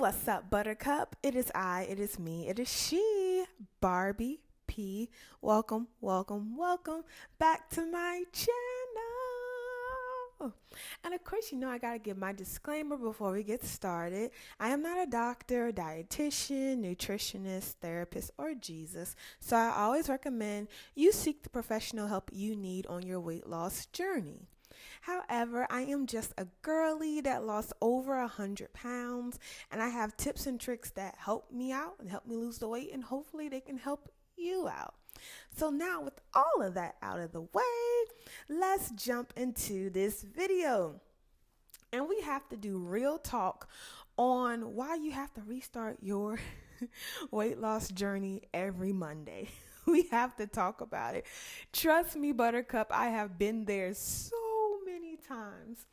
What's up, Buttercup? It is I, it is me, it is she, Barbie P. Welcome, welcome, welcome back to my channel. And of course, I gotta give my disclaimer before we get started. I am not a doctor, dietitian, nutritionist, therapist, or Jesus, so I always recommend you seek the professional help you need on your weight loss journey. However, I am just a girly that lost over 100 pounds, and I have tips and tricks that help me out and help me lose the weight, and hopefully they can help you out. So now with all of that out of the way, let's jump into this video. And we have to do real talk on why you have to restart your weight loss journey every Monday. We have to talk about it. Trust me, Buttercup, I have been there so many times.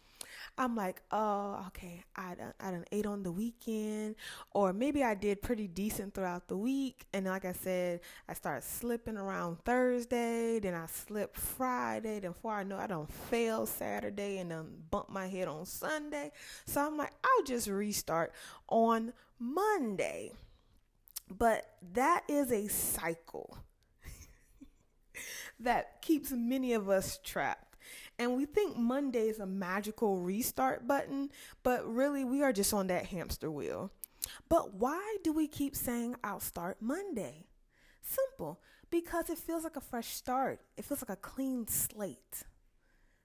I'm like, oh, okay, I done ate on the weekend, or maybe I did pretty decent throughout the week. And like I said, I started slipping around Thursday, then I slipped Friday, then before I know I done failed Saturday and then bumped my head on Sunday. So I'm like, I'll just restart on Monday. But that is a cycle that keeps many of us trapped. And we think Monday is a magical restart button, but really we are just on that hamster wheel. But why do we keep saying I'll start Monday? Simple, because it feels like a fresh start. It feels like a clean slate.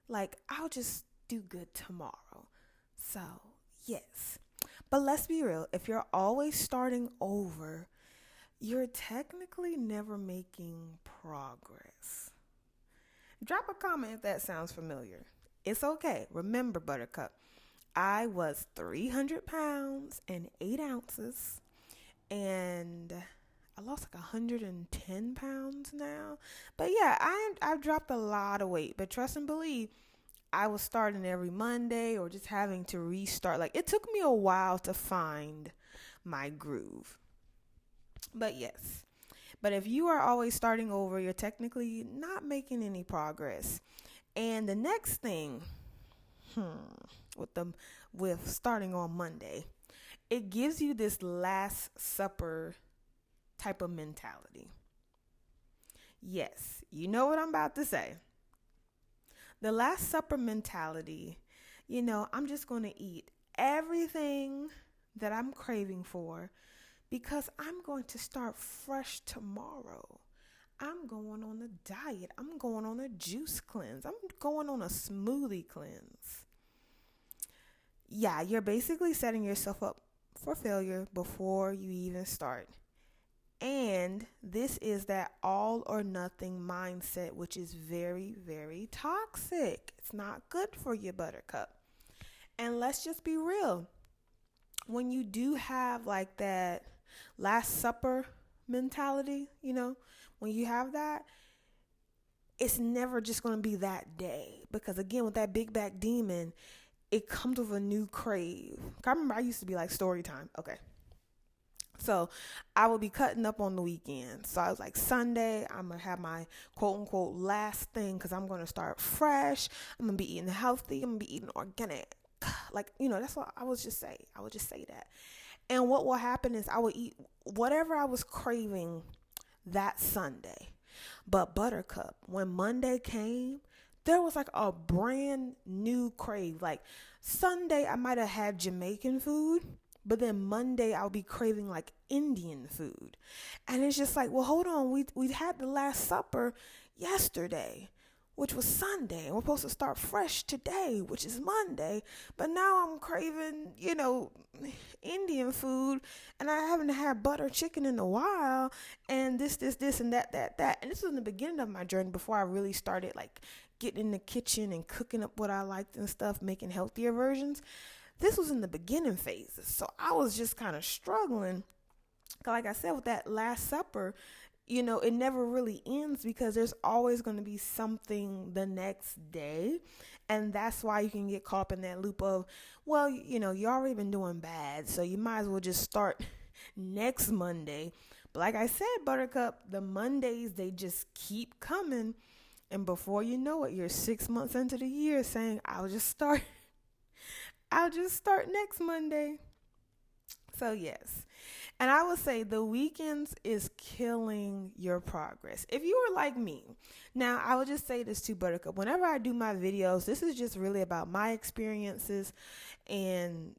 Like I'll just do good tomorrow. So, yes. But let's be real, if you're always starting over, you're technically never making progress. Drop a comment if that sounds familiar. It's okay. Remember, Buttercup, I was 300 pounds and 8 ounces, and I lost like 110 pounds now. But yeah, I've dropped a lot of weight. But trust and believe, I was starting every Monday or just having to restart. Like it took me a while to find my groove. But yes. But if you are always starting over, you're technically not making any progress. And the next thing, with starting on Monday, it gives you this Last Supper type of mentality. Yes, you know what I'm about to say. The Last Supper mentality, I'm just going to eat everything that I'm craving for, because I'm going to start fresh tomorrow. I'm going on a diet. I'm going on a juice cleanse. I'm going on a smoothie cleanse. Yeah, you're basically setting yourself up for failure before you even start. And this is that all or nothing mindset, which is very, very toxic. It's not good for you, Buttercup. And let's just be real. When you do have like that Last Supper mentality, when you have that, it's never just going to be that day. Because again, with that big back demon, it comes with a new crave. I remember I used to be like story time. Okay. So I would be cutting up on the weekend. So I was like, Sunday, I'm going to have my quote unquote last thing, because I'm going to start fresh. I'm going to be eating healthy. I'm going to be eating organic. Like, that's what I would just say. I would just say that. And what will happen is I will eat whatever I was craving that Sunday. But Buttercup, when Monday came, there was like a brand new crave. Like Sunday, I might have had Jamaican food, but then Monday I'll be craving like Indian food. And it's just like, well, hold on. We had the Last Supper yesterday, which was Sunday, and we're supposed to start fresh today, which is Monday. But now I'm craving, Indian food, and I haven't had butter chicken in a while, and this, and that. And this was in the beginning of my journey before I really started like getting in the kitchen and cooking up what I liked and stuff, making healthier versions. This was in the beginning phases. So I was just kind of struggling. Like I said, with that Last Supper, it never really ends, because there's always going to be something the next day. And that's why you can get caught up in that loop of, well, you already been doing bad, so you might as well just start next Monday. But like I said, Buttercup, the Mondays, they just keep coming. And before you know it, you're 6 months into the year saying, I'll just start next Monday. So, yes. And I would say the weekends is killing your progress. If you were like me, now I would just say this to Buttercup. Whenever I do my videos, this is just really about my experiences. And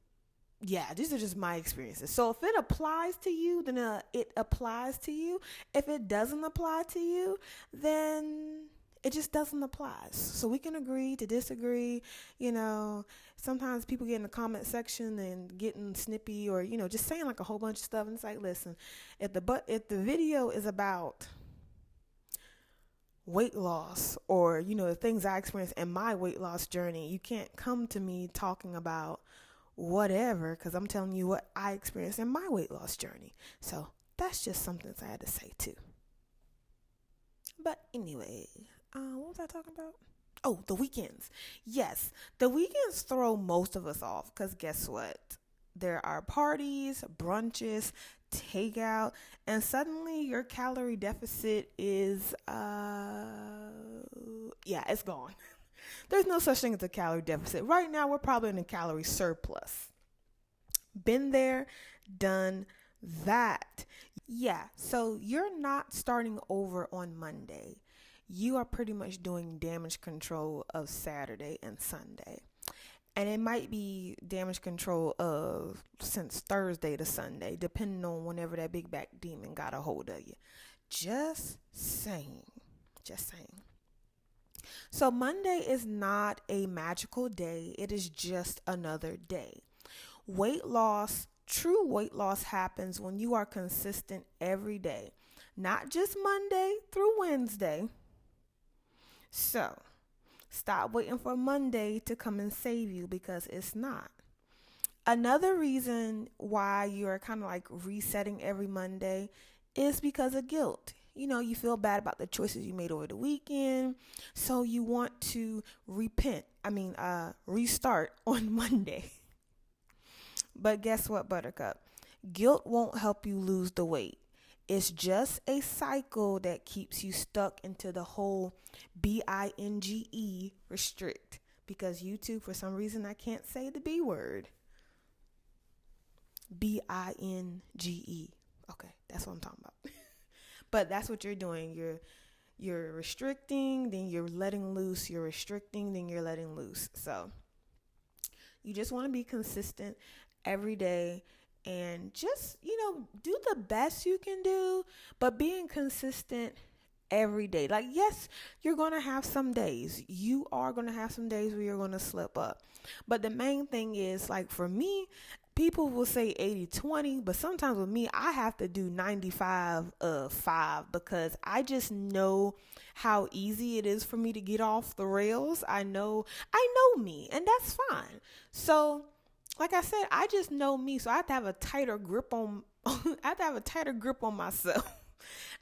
yeah, these are just my experiences. So if it applies to you, then it applies to you. If it doesn't apply to you, then it just doesn't apply. So we can agree to disagree. You know, sometimes people get in the comment section and getting snippy, or just saying like a whole bunch of stuff. And it's like, listen, if the video is about weight loss, or the things I experienced in my weight loss journey, you can't come to me talking about whatever, because I'm telling you what I experienced in my weight loss journey. So that's just something I had to say too. But anyway, what was I talking about? Oh, the weekends. Yes, the weekends throw most of us off, because guess what? There are parties, brunches, takeout, and suddenly your calorie deficit is, it's gone. There's no such thing as a calorie deficit. Right now, we're probably in a calorie surplus. Been there, done that. Yeah, so you're not starting over on Monday. You are pretty much doing damage control of Saturday and Sunday. And it might be damage control of since Thursday to Sunday, depending on whenever that big back demon got a hold of you. Just saying. So Monday is not a magical day. It is just another day. True weight loss happens when you are consistent every day, not just Monday through Wednesday. So stop waiting for Monday to come and save you, because it's not. Another reason why you're kind of like resetting every Monday is because of guilt. You feel bad about the choices you made over the weekend, so you want to restart on Monday. But guess what, Buttercup? Guilt won't help you lose the weight. It's just a cycle that keeps you stuck into the whole BINGE restrict. Because YouTube, for some reason, I can't say the B word. BINGE. Okay, that's what I'm talking about. But that's what you're doing. You're restricting, then you're letting loose. You're restricting, then you're letting loose. So you just want to be consistent every day, and just, do the best you can do, but being consistent every day. Like, yes, you're going to have some days. You are going to have some days where you're going to slip up. But the main thing is, like, for me, people will say 80-20, but sometimes with me, I have to do 95-5, because I just know how easy it is for me to get off the rails. I know me, and that's fine. So, like I said, I just know me, so I have to have a tighter grip on myself.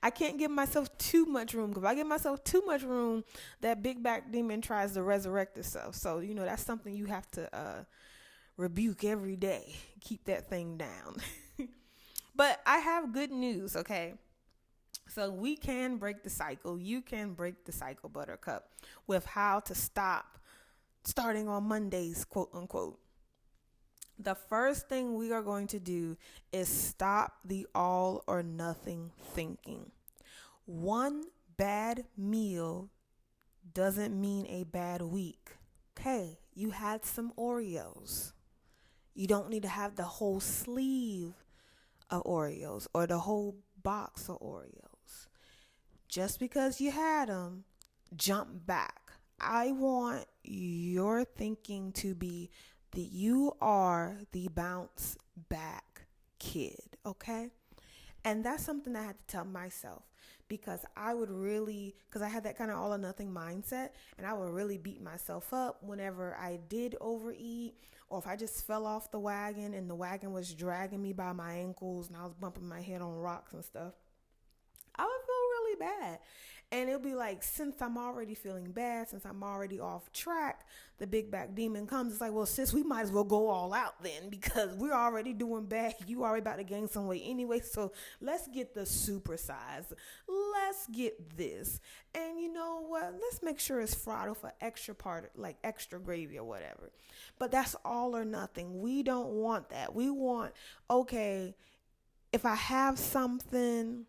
I can't give myself too much room, because if I give myself too much room, that big back demon tries to resurrect itself. So, that's something you have to rebuke every day. Keep that thing down. But I have good news, okay? So we can break the cycle. You can break the cycle, Buttercup, with how to stop starting on Mondays, quote unquote. The first thing we are going to do is stop the all or nothing thinking. One bad meal doesn't mean a bad week. Okay, you had some Oreos. You don't need to have the whole sleeve of Oreos or the whole box of Oreos. Just because you had them, jump back. I want your thinking to be that you are the bounce back kid, okay? And that's something I had to tell myself, because I had that kind of all or nothing mindset, and I would really beat myself up whenever I did overeat, or if I just fell off the wagon and the wagon was dragging me by my ankles and I was bumping my head on rocks and stuff. I would feel really really bad. And it'll be like, since I'm already feeling bad, since I'm already off track, the big back demon comes. It's like, well, sis, we might as well go all out then, because we're already doing bad. You already about to gain some weight anyway. So let's get the super size. Let's get this. And you know what? Let's make sure it's fried for extra part, like extra gravy or whatever. But that's all or nothing. We don't want that. We want, okay, if I have something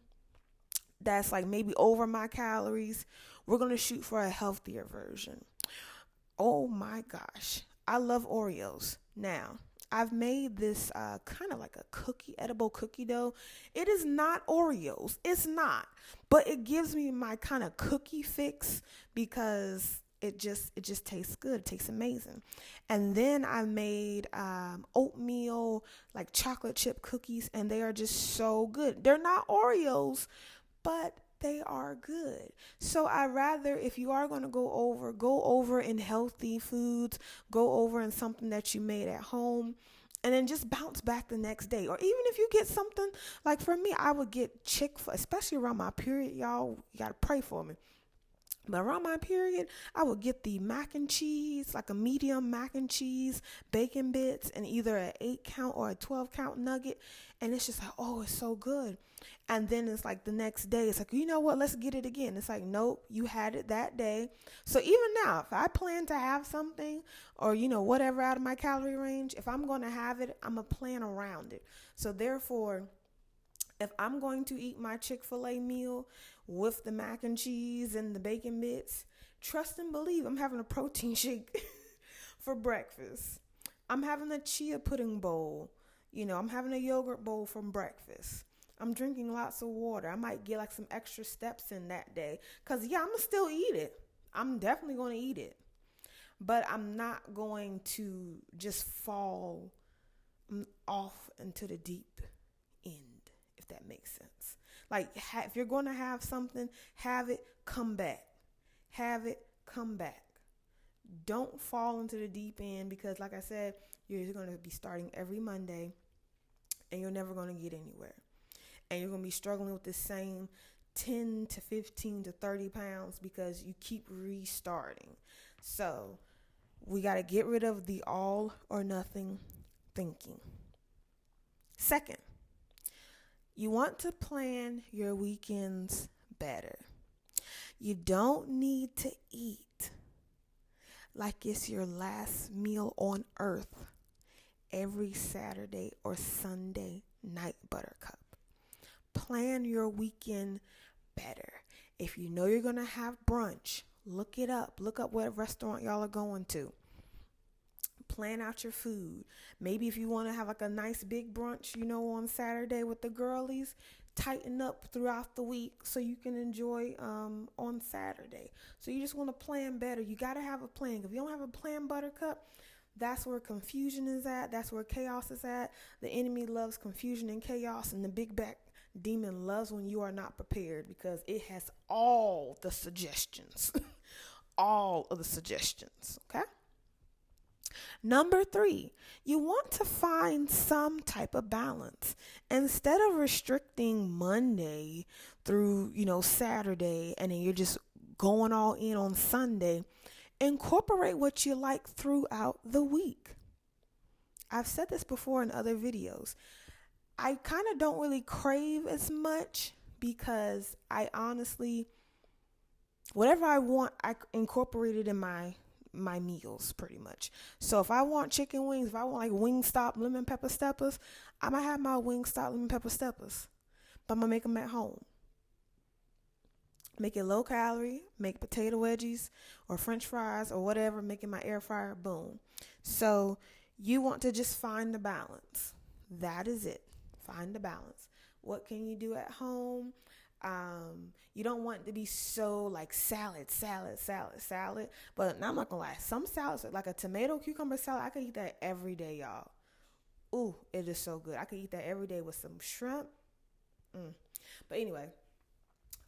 that's like maybe over my calories, we're going to shoot for a healthier version. Oh my gosh. I love Oreos. Now, I've made this kind of like a edible cookie dough. It is not Oreos. It's not. But it gives me my kind of cookie fix because it just tastes good. It tastes amazing. And then I made oatmeal, like chocolate chip cookies, and they are just so good. They're not Oreos, but they are good. So I rather, if you are going to go over in healthy foods, go over in something that you made at home, and then just bounce back the next day. Or even if you get something, like for me, I would get Chick-fil-A, especially around my period, y'all, you got to pray for me. But around my period, I would get the mac and cheese, like a medium mac and cheese, bacon bits, and either an 8 count or a 12 count nugget. And it's just like, oh, it's so good. And then it's like the next day, it's like, you know what, let's get it again. It's like, nope, you had it that day. So even now, if I plan to have something or, whatever out of my calorie range, if I'm going to have it, I'm going to plan around it. So therefore, if I'm going to eat my Chick-fil-A meal with the mac and cheese and the bacon bits, trust and believe I'm having a protein shake for breakfast. I'm having a chia pudding bowl. I'm having a yogurt bowl from breakfast. I'm drinking lots of water. I might get like some extra steps in that day. Because, I'm going to still eat it. I'm definitely going to eat it. But I'm not going to just fall off into the deep end, if that makes sense. Like, if you're going to have something, have it, come back. Have it, come back. Don't fall into the deep end because, like I said, you're going to be starting every Monday and you're never going to get anywhere. And you're going to be struggling with the same 10 to 15 to 30 pounds because you keep restarting. So we got to get rid of the all or nothing thinking. Second, you want to plan your weekends better. You don't need to eat like it's your last meal on earth every Saturday or Sunday night, Buttercup. Plan your weekend better. If you know you're going to have brunch, look it up. Look up what restaurant y'all are going to. Plan out your food. Maybe if you want to have like a nice big brunch, on Saturday with the girlies, tighten up throughout the week so you can enjoy on Saturday. So you just want to plan better. You got to have a plan. If you don't have a plan, Buttercup, that's where confusion is at. That's where chaos is at. The enemy loves confusion and chaos, and the big back demon loves when you are not prepared because it has all the suggestions. All of the suggestions, okay? Number 3, you want to find some type of balance. Instead of restricting Monday through, Saturday, and then you're just going all in on Sunday, incorporate what you like throughout the week. I've said this before in other videos. I kind of don't really crave as much because I honestly, whatever I want, I incorporate it in my meals pretty much. So if I want chicken wings, if I want like Wingstop lemon pepper steppers, I might have my Wingstop lemon pepper steppers, but I'm going to make them at home. Make it low calorie, make potato wedgies or french fries or whatever, make it in my air fryer, boom. So you want to just find the balance. That is it. Find the balance. What can you do at home? You don't want it to be so like salad. But I'm not gonna lie. Some salads, like a tomato cucumber salad, I could eat that every day, y'all. Ooh, it is so good. I could eat that every day with some shrimp. But anyway,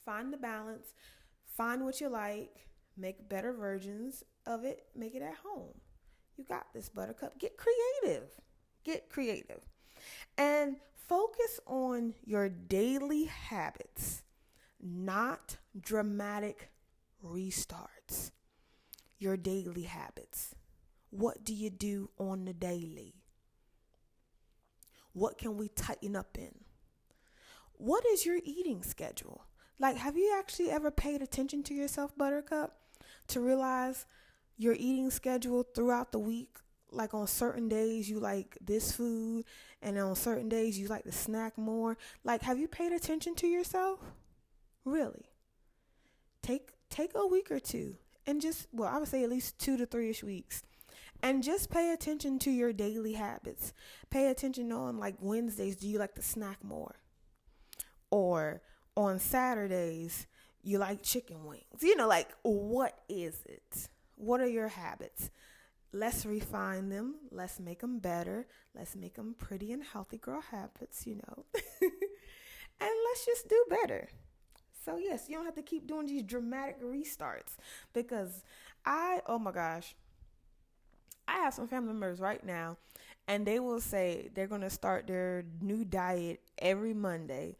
find the balance. Find what you like. Make better versions of it. Make it at home. You got this, Buttercup. Get creative. And focus on your daily habits, not dramatic restarts. Your daily habits. What do you do on the daily? What can we tighten up in? What is your eating schedule? Like, have you actually ever paid attention to yourself, Buttercup, to realize your eating schedule throughout the week? Like on certain days you like this food, and on certain days you like to snack more. Like, have you paid attention to yourself? Really? Take a week or two and just, well, I would say at least 2 to 3ish weeks. And just pay attention to your daily habits. Pay attention on, like, Wednesdays, do you like to snack more? Or on Saturdays, you like chicken wings. Like, what is it? What are your habits? Let's refine them. Let's make them better. Let's make them pretty and healthy girl habits, And let's just do better. So, yes, you don't have to keep doing these dramatic restarts, because oh my gosh, I have some family members right now, and they will say they're going to start their new diet every Monday,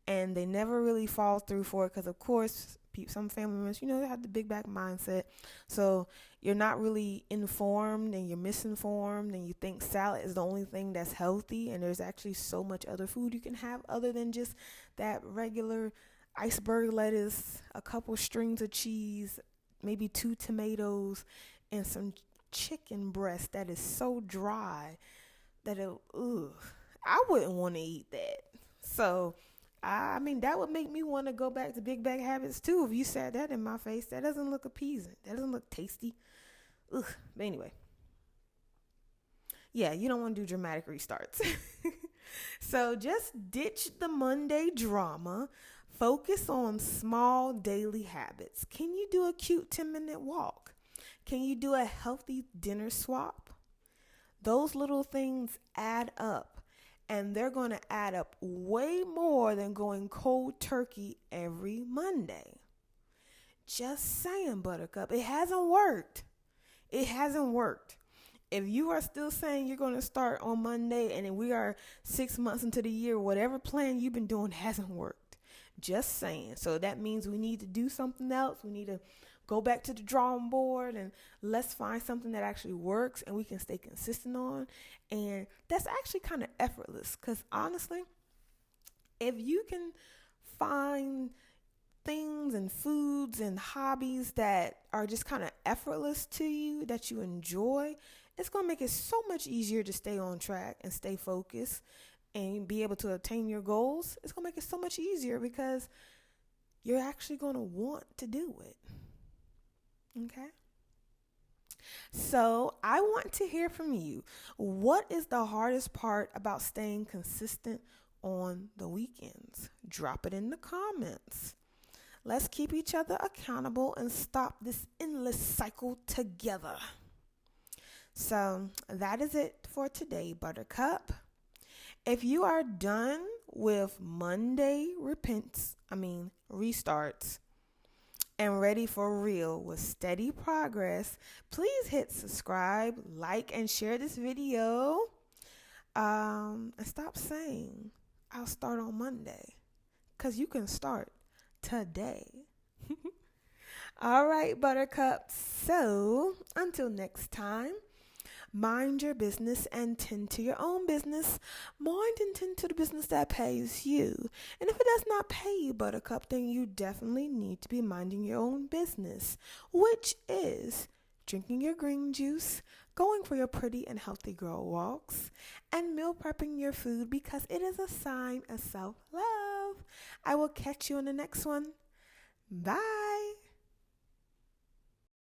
and they never really fall through for it because, of course, some family members, they have the big back mindset. So you're not really informed, and you're misinformed, and you think salad is the only thing that's healthy, and there's actually so much other food you can have other than just that regular iceberg lettuce, a couple strings of cheese, maybe 2 tomatoes, and some chicken breast that is so dry that I wouldn't want to eat that. So I mean, that would make me want to go back to big bag habits too. If you said that in my face, that doesn't look appeasing. That doesn't look tasty. But anyway, yeah, you don't want to do dramatic restarts. So just ditch the Monday drama. Focus on small daily habits. Can you do a cute 10-minute walk? Can you do a healthy dinner swap? Those little things add up, and they're going to add up way more than going cold turkey every Monday. Just saying, Buttercup. It hasn't worked. It hasn't worked. If you are still saying you're going to start on Monday, and we are 6 months into the year, whatever plan you've been doing hasn't worked. Just saying. So that means we need to do something else. We need to go back to the drawing board, and let's find something that actually works and we can stay consistent on. And that's actually kind of effortless, because honestly, if you can find things and foods and hobbies that are just kind of effortless to you, that you enjoy, it's going to make it so much easier to stay on track and stay focused and be able to attain your goals. It's going to make it so much easier because you're actually going to want to do it. Okay? So I want to hear from you. What is the hardest part about staying consistent on the weekends? Drop it in the comments. Let's keep each other accountable and stop this endless cycle together. So that is it for today, Buttercup. If you are done with Monday restarts and ready for real with steady progress, please hit subscribe, like, and share this video. And stop saying I'll start on Monday, because you can start today. All right, Buttercup. So until next time, mind your business and tend to your own business. Mind and tend to the business that pays you. And if it does not pay you, Buttercup, then you definitely need to be minding your own business, which is drinking your green juice, going for your pretty and healthy girl walks, and meal prepping your food, because it is a sign of self-love. I will catch you in the next one. Bye.